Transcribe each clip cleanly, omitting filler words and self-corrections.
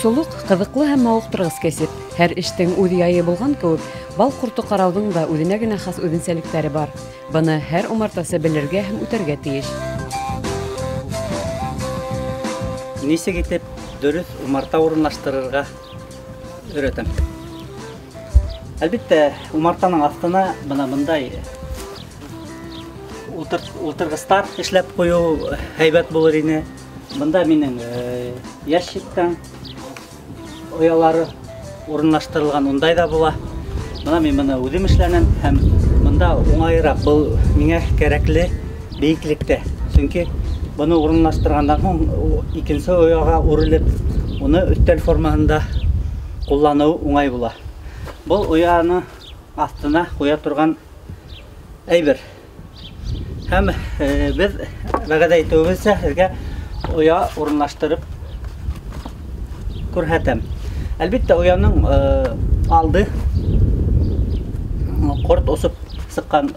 Утсулук кызыклы һәм мавыктыргыс кәсеп. Һәр эштең үз яйы булган кебек, бал курты караудың да үзенә генә хас үзенчәлекләре бар. Буны һәр умартасы белергә һәм үтәргә тиеш. Нисек итеп дөрес умарта урынлаштырырга өйрәтәм. Әлбәттә, умартаның астына бына мондай утыргыстар эшләп кую һәйбәт булыр иде. Монда минең ящиктан оялары урынлаштырылган ундай да була. Мына мин моны үзем эшләнәм һәм монда уңайрак бул миңа кирәкле бейеклектә. Чөнки буны урынлаштыргандан соң икенче ояга үрелеп, уны өстәл формасында куллану уңай була. Бул ояны астына куя торган әйбер. Һәм без вәгъдә итүебезчә сезгә оя урынлаштырып күрһәтәм. Әлбәттә, ояның алды корт осып сыккан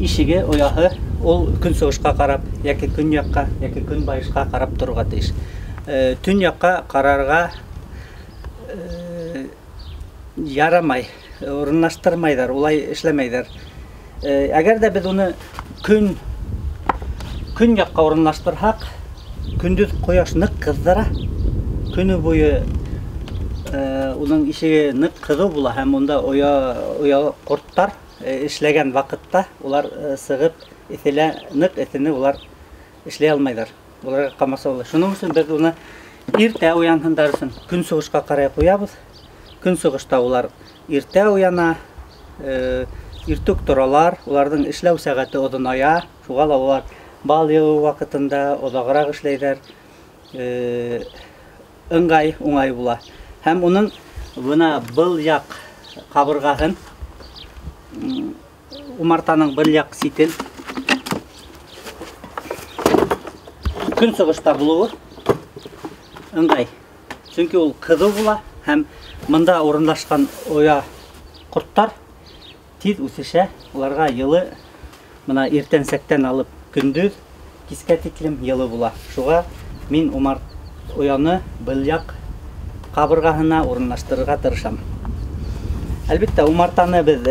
ишеге ояһы ул көнчыгышка карап, яки көньякка, яки көнбайышка карап торырга тиеш. Төньякка карарга ярамай, урынлаштырмайдар, улай эшләмәйдер. Әгәр дә без уны көньякка урынлаштырсак, көндүз кояш нык кыздыра, көне буе уның ишеге нык кызу була һәм монда оя корттар эшләгән вакытта улар сыгып эҫелә, нык эҫене улар эшләй алмайдар. Уларга камасаулы. Шуның өчен без уны иртә уянһындар өчен көнчыгышка карай куябыз. Көнчыгышта улар иртә уяна, иртүк торалар, уларның эшләү сәгате оҙоная, шуга ла улар бал йыу вакытында оҙағыраҡ эшләйҙәр, ыңғай, уңай була. Һәм уның бына был яҡ ҡабырғаһын, умартаның был яҡ ситен көнсығышта булыуы ыңғай. Чөнки ул ҡыҙыу була һәм мында урынлашҡан оя ҡорттар тиҙ үҫешә, уларға йылы мына иртәнсәктән алып көндүҙ кискә тиклем йылы була. Шуға мин ояны был яҡ ҡабырғаһына урынлаштырырға тырышам. Әлбәттә, умартаны без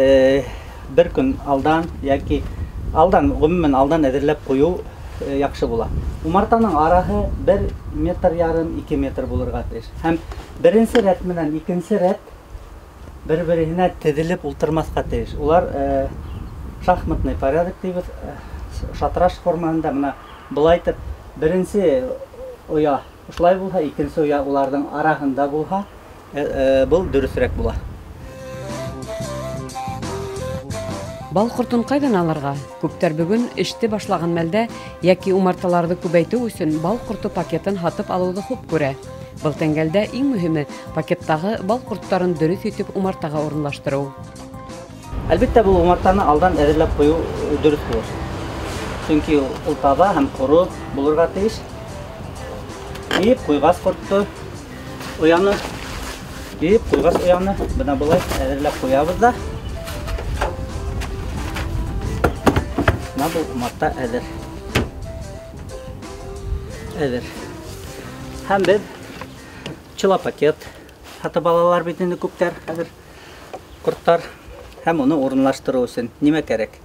бер көн алдан, яки ғөмүмән алдан әҙерләп ҡуйыу яҡшы була. Умартаның араһы 1,5 метр, 2 метр булырға тейеш. Һәм беренсе рәт менән икенсе рәт бер-береһенә теҙелеп ултырмаҫҡа тейеш. Улар шахматный порядок тибез, шатраш формаһында мына былайтып, беренсе оя ушулай булһа, икенсе оя уларҙың араһында булһа, был дөрөҫөрәк була. Бал ҡортон ҡайҙан алырға? Күптәр бөгөн эште башлаған мәлдә яки умарталарҙы күбәйтеү өсөн бал ҡорто пакетын һатып алыуҙы хуп күрә. Был тәңгәлдә иң мөһиме пакеттағы бал ҡорттарын дөрөҫ итеп умартаға урынлаштырыу. Әлбәттә, был умартаны алдан әҙерләп ҡуйыу дөрөҫ булыр. Чөнки ул таҙа һәм ҡоро булырға тейеш. Йыйып ҡуйғас ҡортто, ояны, йыйып ҡуйғас ояны, бына былай әҙерләп ҡуябыҙ да. Бына был умарта әҙер. Һәм беҙ чилапакет һатып алалар бит инде күптәр хәҙер ҡорттар. Һәм уны урынлаштырыу өсөн нимә кәрәк?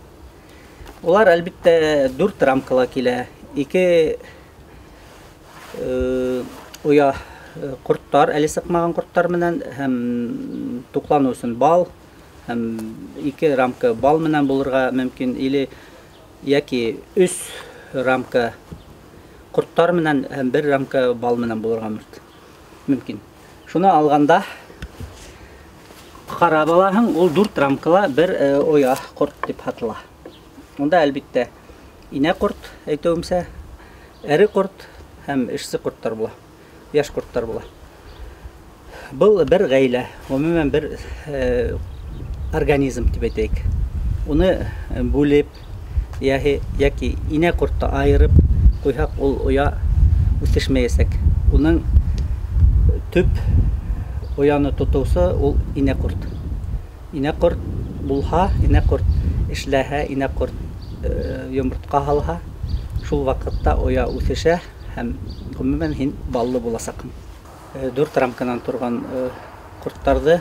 Улар әлбәттә 4 рамкала килә. 2 оя ҡорттар, әле сыҡмаған ҡорттар менән һәм туҡланыу өсөн бал, һәм 2 рамка бал менән булырға мөмкин, или яки 3 рамка ҡорттар менән һәм 1 рамка бал менән булырға мөмкин. Шуны алғанда ҡарап алаһың, ул 4 рамкала 1 оя ҡорт дип һатыла. Унда әлбәттә инә ҡорт, әйтеүемсә, эре ҡорт һәм эшсе ҡорттар була, яш ҡорттар була. Был бер ғаилә, ғөмүмән бер организм дип әйтәйек. Уны бүлеп, яки инә ҡортто айырып ҡуйһаҡ, ул оя үҫешмәйәсәк. Уның төп ояны тотоусы ул инә ҡорт. Инә ҡорт булһа, инә ҡорт эшләһә, инә ҡорт йомортҡа һалһа, шул ваҡытта оя үҫешә һәм гомумән һин баллы буласаҡһың. 4 рамканан торган ҡорттарҙы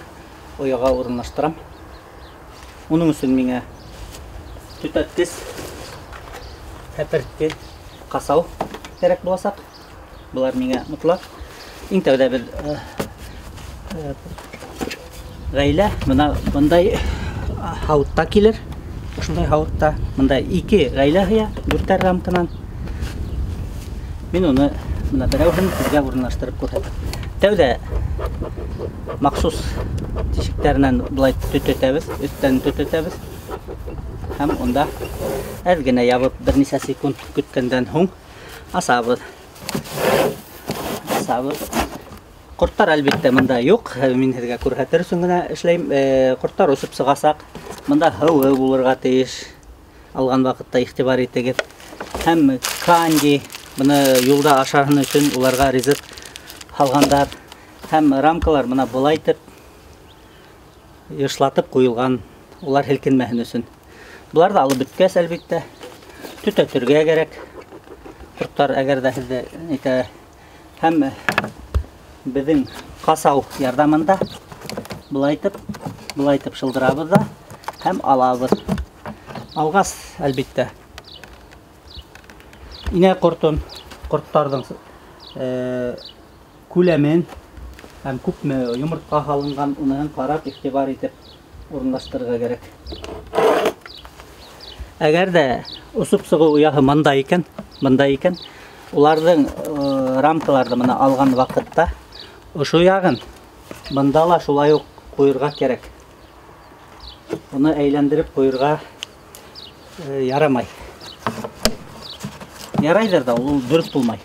ояға урынлаштырам. Уның өсөн миңә төтәткес, һәпертке, ҡасау кәрәк буласаҡ. Булар миңә мотлаҡ. Иң тәүҙә беҙ ғаилә бындай һауытта килер. Шундай һауытта мында 2 ғаилә һыя 4 рамканан. Мин уны берәүһен беҙгә урынлаштырып күрһәтәм. Тәүҙә махсус тишектәренән былай төтөтәбеҙ, өҫтән төтөтәбеҙ. Һәм унда әҙ генә ябып, бер нисә секунд көткәндән һуң асабыҙ. Ҡорттар әлбиттә мында юҡ. Мин һеҙгә күрһәтер өсөн генә эшләйем. Ҡорттар осоп сығасаҡ. Мында һыуы булырға тейеш. Алған ваҡытта иғтибар итегеҙ. Һәм канди, быны юлда ашаһын өсөн уларға ризыҡ һалғандар. Һәм рамкалар бына былайтып, йышлатып ҡуйылған, улар һелкенмәһен өсөн. Буларҙы алып бөткәс, әлбиттә, төтәтергә кәрәк. Ҡорттар әгәр ҙә һеҙҙе әйтә, һәм беҙҙең ҡасау ярҙамында былайтып шылдырабыҙ ҙа һәм алабыҙ. Алғас, әлбиттә, инә ҡорттарҙың күләмен һәм күпме йомортҡа һалынған, уныһын ҡарап, иғтибар итеп урынлаштырырға кәрәк. Әгәр ҙә осоп сығыу ояһы мында икән, уларҙың рамкаларҙы мына алған ваҡытта ошо яғын бында ла шулай уҡ ҡуйырға кәрәк. Уны әйләндереп ҡуйырға ярамай. Ярайҙыр ҙа, ул дөрөҫ булмай.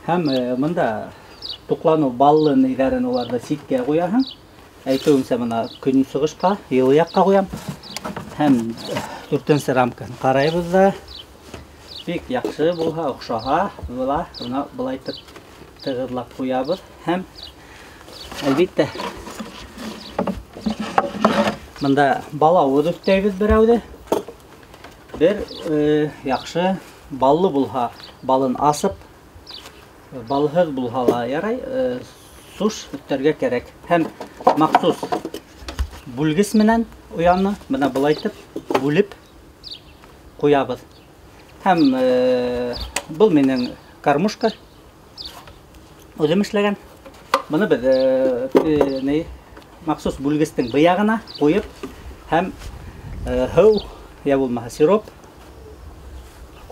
Һәм мында туҡланыу баллы нейҙәрен уларҙы ситкә ҡуяһың. Әйтеүемсә, мына көнсығышҡа, йылы яҡҡа ҡуям. Һәм 4-нсе рамкаһын ҡарайбыҙ ҙа, бик яҡшы булһа, оҡшаһа, былайтып тығыҙлап ҡуябыҙ. Һәм әлбиттә, мында балауыҙ өҫтәйбеҙ берәүҙе. Бер яҡшы баллы булһа, балын асып, балһыҙ булһа ла ярай, суш өҫтәргә кәрәк. Һәм махсус бүлгес менән уяны бына былайтып бүлеп ҡуябыҙ. Һәм был минең кормушка, үҙем эшләгән. Быны беҙ махсус бүлгестең быяғына ҡуйып, һәм һыу, йә булмаһа сироп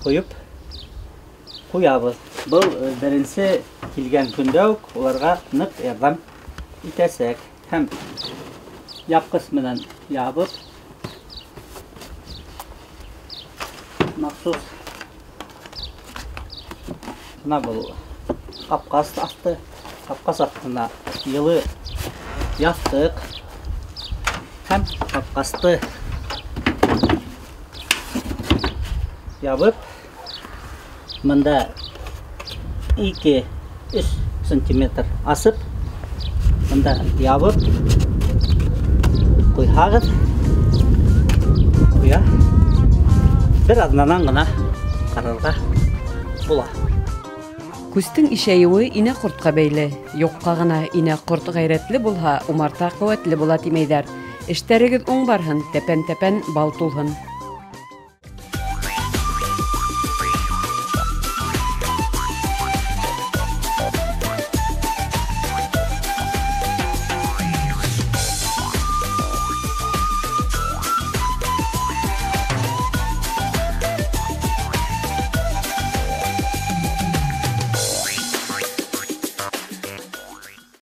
ҡуйып ҡуябыҙ. Был беренсе килгән көндә үк уларға ныҡ ярҙам итәсәк. Һәм япҡыс менән ябып, махсус бына был ҡапҡас асты, ҡапҡас аҫтына йылы яҫтыҡ һәм ҡапҡасты ябып, мында 2-3 сантиметр асып, мында ябып ҡуйһағыҙ, бер аҙнанан ғына ҡарарға була. Күстең ишәйеүе инә ҡортҡа бәйле. Юҡҡа ғына инә ҡорт ғәйрәтле булһа, умарта ҡеүәтле була тимәйҙәр. Эштәрегеҙ уң барһын, тәпән-тәпән бал тулһын.